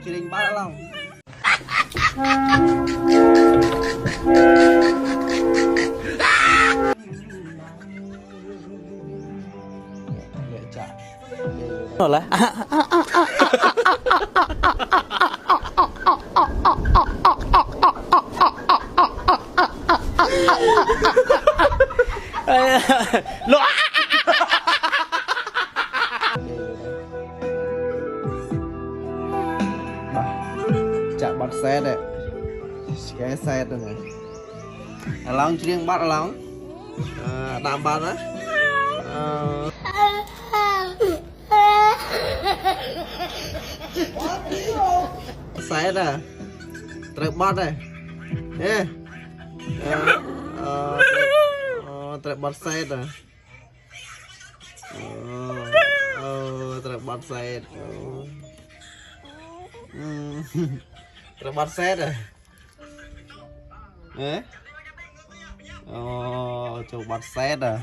chỉ định bắt lòng để trả rồi lại lỗ chạm bắt xe đấy cái xe rồi này lòng riêng bắt lòng đảm bảo đấy xe đây trượt bắt đây ê trượt bắt xe rồi trượt bắt xe trượt bắt xe rồi ê trượt bắt xe rồi